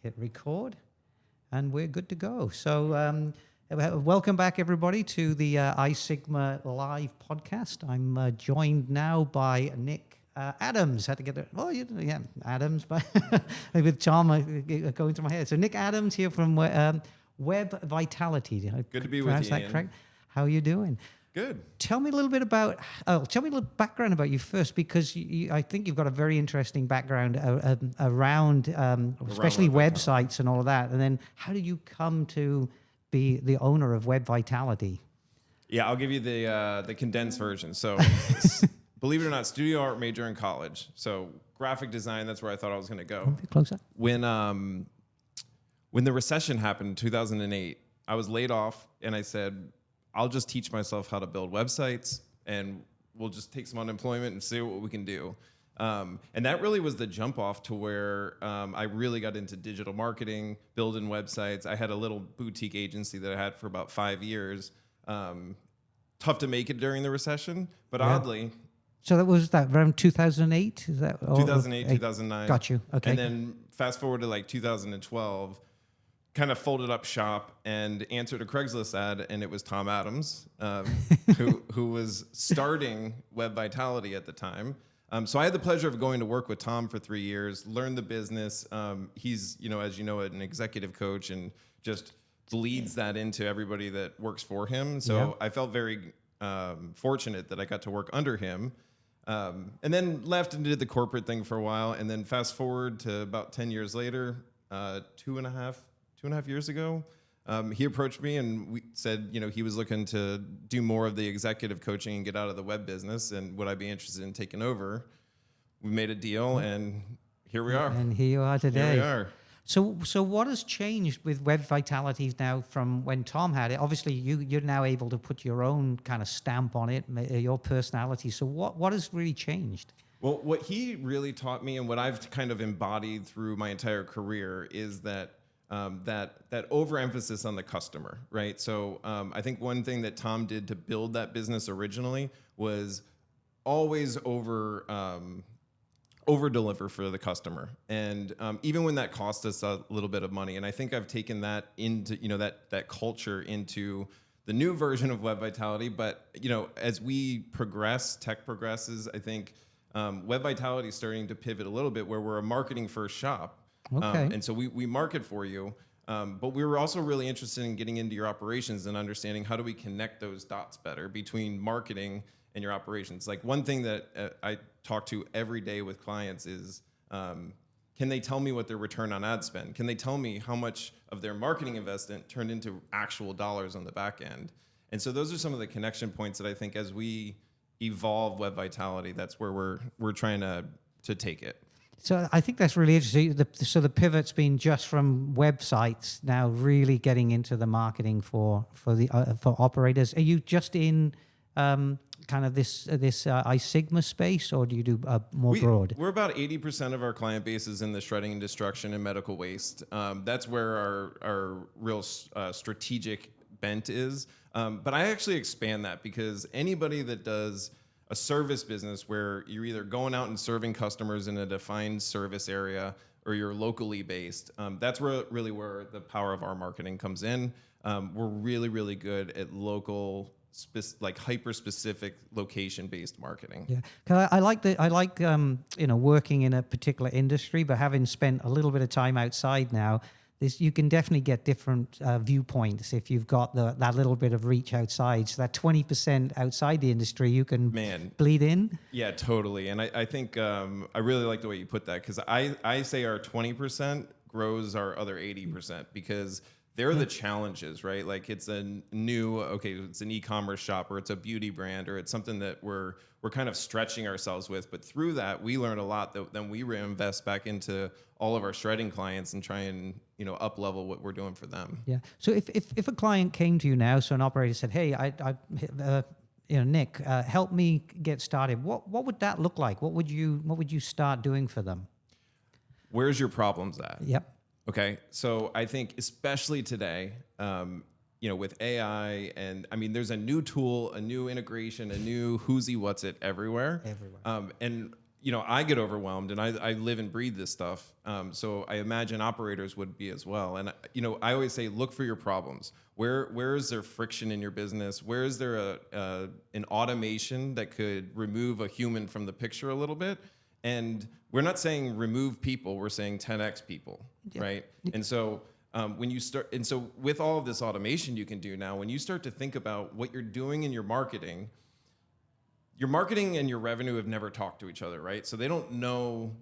hit record, and we're good to go. So welcome back, everybody, to the iSigma Live podcast. I'm joined now by Nick Adams. Had to get it. Oh, yeah, Adams. But with Tom going through my head. So Nick Adams here from WebVitality. Good to be with you, Ian. Correct? How are you doing? Good. Tell me a little bit about. Tell me a little background about you first, because I think you've got a very interesting background around especially websites and all of that. And then, how did you come to be the owner of WebVitality? Yeah, I'll give you the condensed version. So, believe it or not, studio art major in college. So, graphic design. That's where I thought I was going to go. A bit closer. When the recession happened in 2008, I was laid off, and I said, I'll just teach myself how to build websites, and we'll just take some unemployment and see what we can do. And that really was the jump off to where I really got into digital marketing, building websites. I had a little boutique agency that I had for about 5 years. Tough to make it during the recession, but oddly. So that was around 2008? Is that 2008, 2009. Got you. Okay. And then fast forward to like 2012. Kind of folded up shop and answered a Craigslist ad, and it was Tom Adams, who was starting WebVitality at the time. So I had the pleasure of going to work with Tom for 3 years, learned the business. He's, as you know, an executive coach, and just leads that into everybody that works for him. So I felt very fortunate that I got to work under him. And then left and did the corporate thing for a while. And then fast forward to about 10 years later, 2.5 years ago, he approached me and we said, he was looking to do more of the executive coaching and get out of the web business, and would I be interested in taking over? We made a deal, and here we are. And here you are today. Here we are. So what has changed with WebVitality now from when Tom had it? Obviously, you're now able to put your own kind of stamp on it, your personality. So what has really changed? Well, what he really taught me, and what I've kind of embodied through my entire career, is that that overemphasis on the customer, right? So I think one thing that Tom did to build that business originally was always over deliver for the customer, and even when that cost us a little bit of money. And I think I've taken that into that culture into the new version of WebVitality. But as we progress, tech progresses, I think WebVitality is starting to pivot a little bit, where we're a marketing first shop. Okay. And so we market for you, but we were also really interested in getting into your operations and understanding how do we connect those dots better between marketing and your operations. Like, one thing that I talk to every day with clients is, can they tell me what their return on ad spend? Can they tell me how much of their marketing investment turned into actual dollars on the back end? And so those are some of the connection points that I think as we evolve WebVitality, that's where we're trying to take it. So I think that's really interesting. So the pivot's been just from websites now really getting into the marketing for operators. Are you just in kind of this iSigma space, or do you do more broad? We're about 80% of our client base is in the shredding and destruction and medical waste. That's where our real strategic bent is. But I actually expand that, because anybody that does a service business where you're either going out and serving customers in a defined service area, or you're locally based, that's really where the power of our marketing comes in. We're really, really good at local, hyper-specific, location-based marketing. Yeah, 'cause I like working in a particular industry, but having spent a little bit of time outside now, you can definitely get different viewpoints if you've got that little bit of reach outside. So that 20% outside the industry, you can bleed in. Yeah, totally. And I think I really like the way you put that, because I say our 20% grows our other 80%, because they're the challenges, right? Like, it's it's an e-commerce shop, or it's a beauty brand, or it's something that we're kind of stretching ourselves with. But through that, we learn a lot that then we reinvest back into all of our shredding clients and try and up level what we're doing for them. Yeah. So if a client came to you now, so an operator said, "Hey, Nick, help me get started," what would that look like? What would you start doing for them? Where's your problems at? Yep. Okay, so I think especially today, with AI, and there's a new tool, a new integration, a new who's-y, what's it everywhere. Everywhere. And I get overwhelmed, and I live and breathe this stuff. So I imagine operators would be as well. And I always say, look for your problems. Where is there friction in your business? Where is there an automation that could remove a human from the picture a little bit? And we're not saying remove people, we're saying 10x people, right? And so when you start, and so with all of this automation you can do now, when you start to think about what you're doing in your marketing and your revenue have never talked to each other, right? So they don't know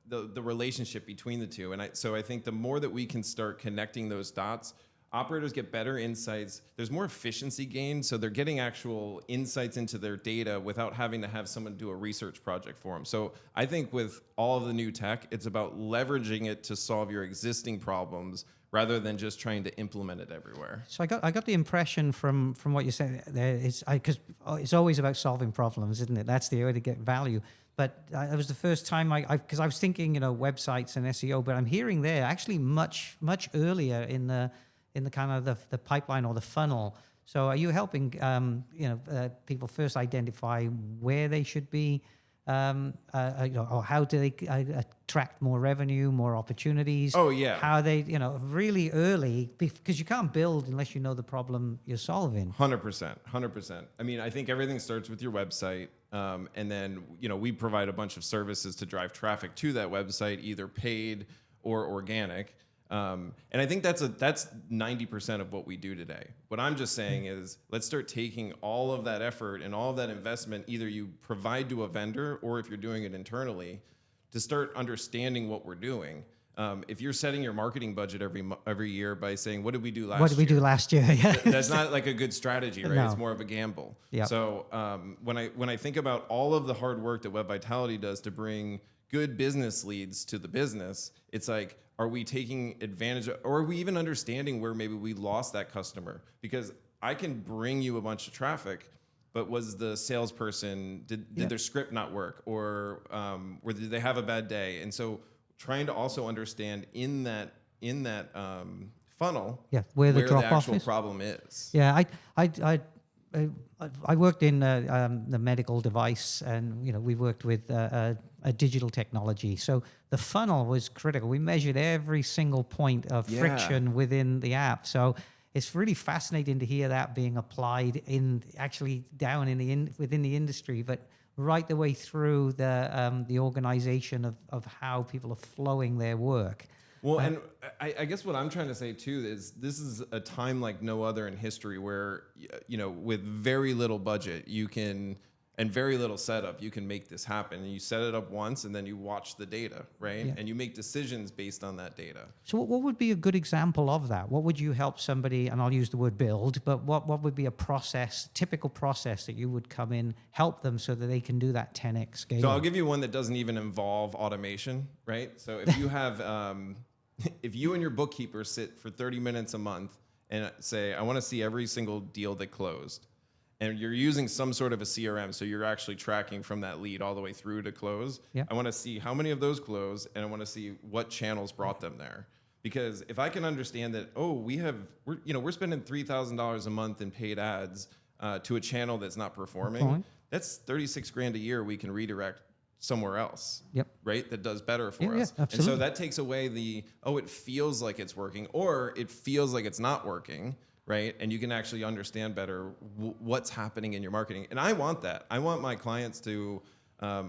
the relationship between the two. And so I think the more that we can start connecting those dots, operators get better insights. There's more efficiency gain, so they're getting actual insights into their data without having to have someone do a research project for them. So I think with all of the new tech, it's about leveraging it to solve your existing problems rather than just trying to implement it everywhere. So I got the impression from what you said there is because it's always about solving problems, isn't it? That's the way to get value. But it was the first time because I was thinking websites and SEO, but I'm hearing there actually much earlier in the kind of the pipeline or the funnel. So are you helping people first identify where they should be, or how do they attract more revenue, more opportunities? Oh yeah. How they really early, because you can't build unless you know the problem you're solving. 100%. I mean, I think everything starts with your website, and then we provide a bunch of services to drive traffic to that website, either paid or organic. And I think that's 90% of what we do today. What I'm just saying is let's start taking all of that effort and all of that investment, either you provide to a vendor or if you're doing it internally, to start understanding what we're doing. If you're setting your marketing budget every year by saying, what did we do last year? What did we do last year? Yeah. That's not like a good strategy, right? No. It's more of a gamble. Yep. So when I think about all of the hard work that WebVitality does to bring good business leads to the business, it's like, are we taking advantage of, or are we even understanding where maybe we lost that customer? Because I can bring you a bunch of traffic, but was the salesperson, did their script not work, or did they have a bad day? And so trying to also understand in that funnel where the actual problem is. Yeah, I worked in the medical device, and we worked with a digital technology. So the funnel was critical. We measured every single point of friction within the app. So it's really fascinating to hear that being applied within the industry, but right the way through the organization of how people are flowing their work. Well, and I guess what I'm trying to say too is this is a time like no other in history where, with very little budget, and very little setup, you can make this happen. And you set it up once and then you watch the data, right? Yeah. And you make decisions based on that data. So what would be a good example of that? What would you help somebody, and I'll use the word build, but what would be a typical process that you would come in, help them so that they can do that 10x scale? So I'll give you one that doesn't even involve automation, right? So if you have, if you and your bookkeeper sit for 30 minutes a month and say, I want to see every single deal that closed, and you're using some sort of a CRM, so you're actually tracking from that lead all the way through to close. Yeah. I want to see how many of those close, and I want to see what channels brought them there. Because if I can understand that, we're spending $3,000 a month in paid ads to a channel that's not performing, that's 36 grand a year we can redirect somewhere else, right? That does better for us. Absolutely. And so that takes away it feels like it's working, or it feels like it's not working, right? And you can actually understand better what's happening in your marketing. And I want that. I want my clients to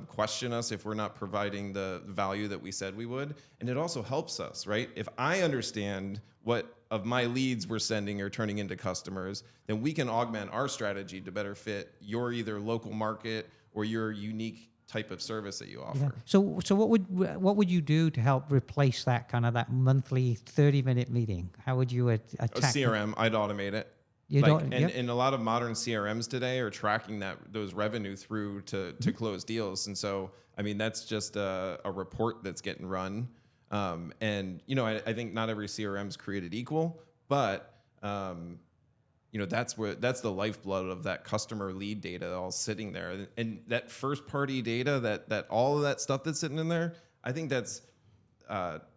question us if we're not providing the value that we said we would. And it also helps us, right? If I understand what of my leads we're sending or turning into customers, then we can augment our strategy to better fit your either local market or your unique type of service that you offer. Yeah. So what would you do to help replace that monthly 30-minute meeting? How would you attack a CRM? I'd automate it. And a lot of modern CRMs today are tracking those revenue through to close deals. And so, I mean, that's just a report that's getting run. And I think not every CRM is created equal, but that's the lifeblood of that customer lead data all sitting there, and that first party data, that all of that stuff that's sitting in there. I think that's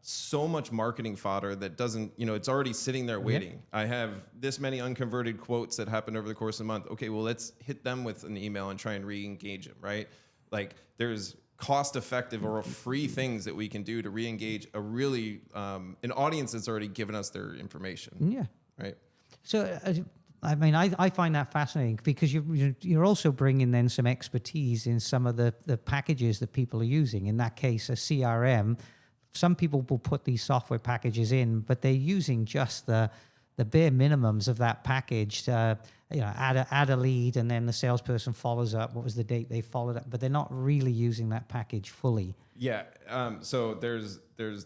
so much marketing fodder that doesn't, it's already sitting there waiting. I have this many unconverted quotes that happened over the course of a month. Okay, well, let's hit them with an email and try and re-engage them, right? Like there's cost-effective or free things that we can do to re-engage a really an audience that's already given us their information. Yeah. Right. So, I mean, I find that fascinating because you're also bringing then some expertise in some of the packages that people are using. In that case, a CRM. Some people will put these software packages in, but they're using just the bare minimums of that package. Add a lead, and then the salesperson follows up. What was the date they followed up? But they're not really using that package fully. Yeah. So there's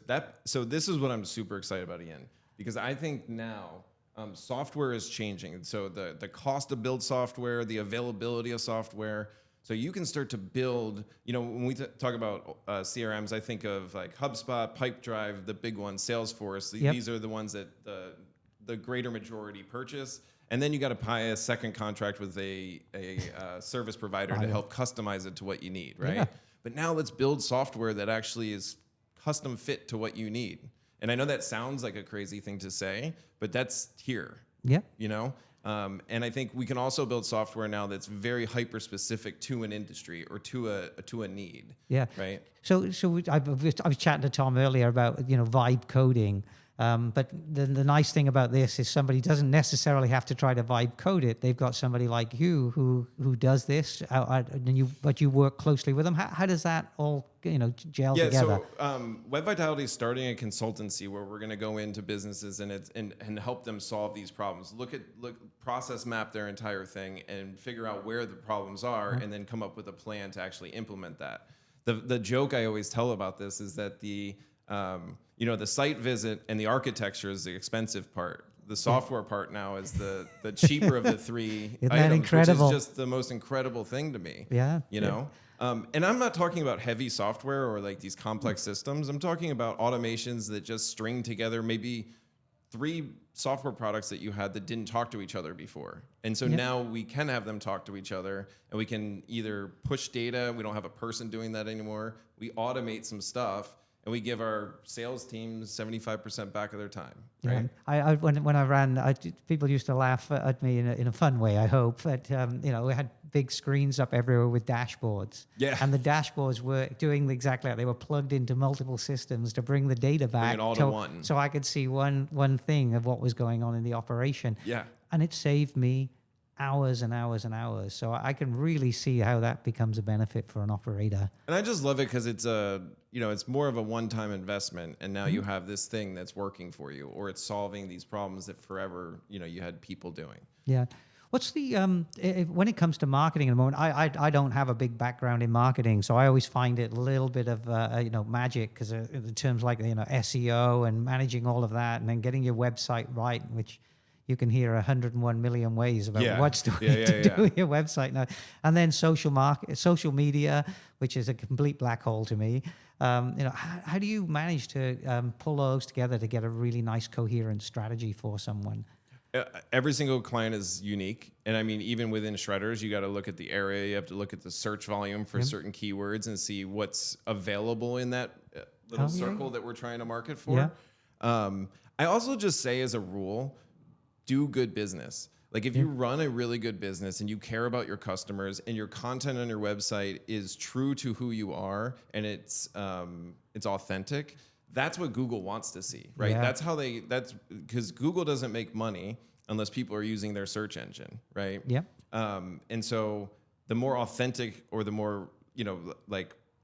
that. So this is what I'm super excited about, Ian, because I think now software is changing. So the cost to build software, the availability of software. So you can start to build, when we talk about CRMs, I think of like HubSpot, Pipedrive, the big ones, Salesforce. Yep. These are the ones that the greater majority purchase. And then you got to buy a second contract with a service provider to help customize it to what you need, right? Yeah. But now let's build software that actually is custom fit to what you need. And I know that sounds like a crazy thing to say, but that's here. Yeah. And I think we can also build software now that's very hyper specific to an industry or to a need. Yeah. Right. So I was chatting to Tom earlier about vibe coding. But the nice thing about this is somebody doesn't necessarily have to try to vibe code it. They've got somebody like you who does this, but you work closely with them. How does that all gel together? So WebVitality is starting a consultancy where we're going to go into businesses and help them solve these problems. Process map their entire thing and figure out where the problems are, and then come up with a plan to actually implement that. The joke I always tell about this is that the site visit and the architecture is the expensive part. The software part now is the cheaper of the three Isn't items, that incredible? which is just the most incredible thing to me. Yeah. And I'm not talking about heavy software or like these complex systems. I'm talking about automations that just string together maybe 3 software products that you had that didn't talk to each other before. And so now we can have them talk to each other, and we can either push data. We don't have a person doing that anymore. We automate some stuff, and we give our sales teams 75% back of their time. Right? Yeah. When I ran, people used to laugh at me in a fun way, I hope. But we had big screens up everywhere with dashboards. Yeah. And the dashboards were doing exactly that. They were plugged into multiple systems to bring the data back. Bring it all to one. So I could see one thing of what was going on in the operation. Yeah. And it saved me hours and hours and hours. So I can really see how that becomes a benefit for an operator. And I just love it because it's it's more of a one-time investment, and now you have this thing that's working for you, or it's solving these problems that forever you had people doing. Yeah. What's the when it comes to marketing at the moment? I don't have a big background in marketing, so I always find it a little bit of magic because the terms like SEO and managing all of that, and then getting your website right, which you can hear 101 million ways about what's to do with your website now, and then social media, which is a complete black hole to me. How do you manage to pull those together to get a really nice coherent strategy for someone? Every single client is unique. And I mean, even within Shredders, you got to look at the area. You have to look at the search volume for certain keywords and see what's available in that little circle that we're trying to market for. Yeah. I also just say as a rule, do good business. Like if you run a really good business and you care about your customers and your content on your website is true to who you are and it's authentic, that's what Google wants to see, right? Yeah. That's because Google doesn't make money unless people are using their search engine, right? Yeah. And so the more authentic or the more,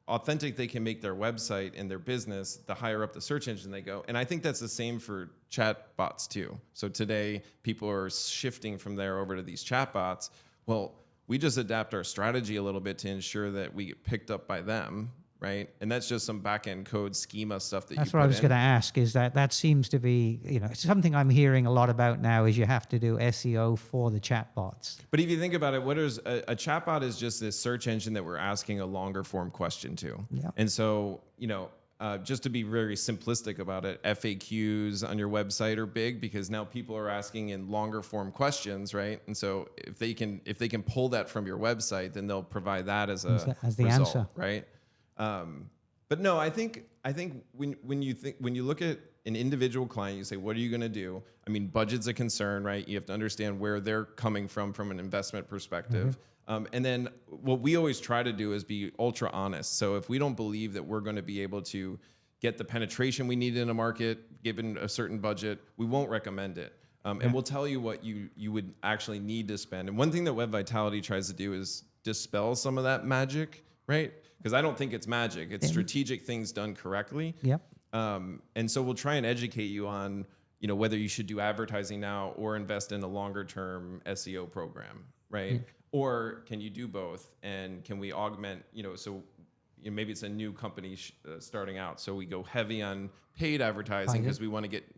authentic they can make their website and their business, the higher up the search engine they go. And I think that's the same for chat bots too. So today people are shifting from there over to these chat bots. Well, we just adapt our strategy a little bit to ensure that we get picked up by them, right? And that's just some back-end code schema stuff that that's you put what I was in. going to ask, is that seems to be, something I'm hearing a lot about now is you have to do SEO for the chatbots. But if you think about it, what is a chatbot is just this search engine that we're asking a longer form question to. Yeah. And so, just to be very simplistic about it, FAQs on your website are big because now people are asking in longer form questions, right? And so if they can pull that from your website, then they'll provide that as the result, answer, right? But no, I think when you look at an individual client, you say, what are you going to do? I mean, budget's a concern, right? You have to understand where they're coming from an investment perspective. And then what we always try to do is be ultra honest. So if we don't believe that we're going to be able to get the penetration we need in a market, given a certain budget, we won't recommend it. And we'll tell you what you would actually need to spend. And one thing that WebVitality tries to do is dispel some of that magic, right? Because I don't think it's magic. It's strategic things done correctly. Yep. And so we'll try and educate you on, whether you should do advertising now or invest in a longer term SEO program, right? Or can you do both? And can we augment, so maybe it's a new company starting out. So we go heavy on paid advertising because we want to get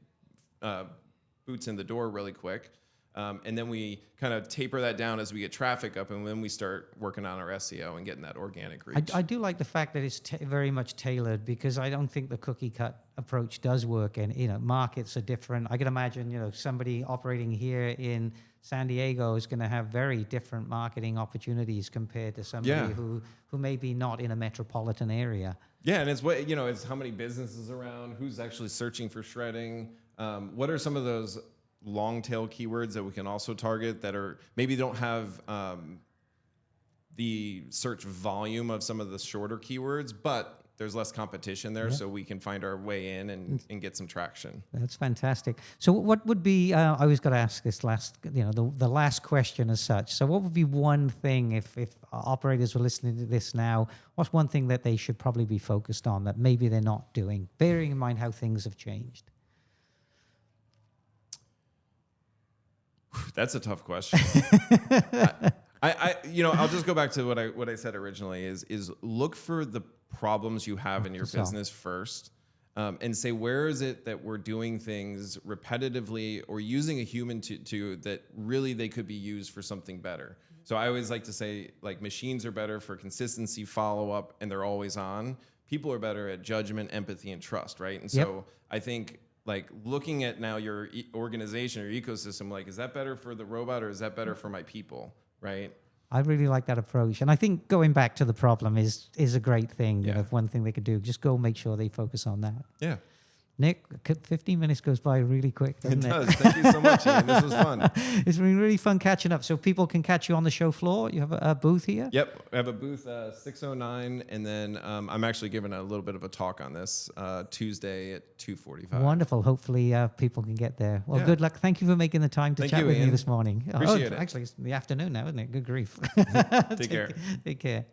boots in the door really quick. And then we kind of taper that down as we get traffic up, and then we start working on our SEO and getting that organic reach. I do like the fact that it's very much tailored, because I don't think the cookie cut approach does work. And markets are different. I can imagine somebody operating here in San Diego is going to have very different marketing opportunities compared to somebody who maybe not in a metropolitan area. Yeah, and it's it's how many businesses around, who's actually searching for shredding. What are some of those long tail keywords that we can also target that are maybe don't have the search volume of some of the shorter keywords, but there's less competition there, so we can find our way in and get some traction. That's fantastic. So what would be, I always got to ask this last, the last question as such. So what would be one thing, if operators were listening to this now, what's one thing that they should probably be focused on that maybe they're not doing, bearing in mind how things have changed? That's a tough question. I'll just go back to what I said originally is look for the problems you have in your business first, and say, where is it that we're doing things repetitively or using a human to that really they could be used for something better. So I always like to say, like, machines are better for consistency, follow-up, and they're always on. People are better at judgment, empathy, and trust, right? And so I think, like, looking at now your organization or ecosystem, like, is that better for the robot or is that better for my people, right? I really like that approach. And I think going back to the problem is a great thing. One thing they could do, just go make sure they focus on that. Yeah. Nick, 15 minutes goes by really quick, doesn't it? It does. Thank you so much, Ian. This was fun. It's been really fun catching up. So people can catch you on the show floor. You have a booth here? Yep. I have a booth 609, and then I'm actually giving a little bit of a talk on this Tuesday at 2:45. Wonderful. Hopefully people can get there. Well, good luck. Thank you for making the time to chat with me this morning. Appreciate it. Actually, it's the afternoon now, isn't it? Good grief. Take care. Take care.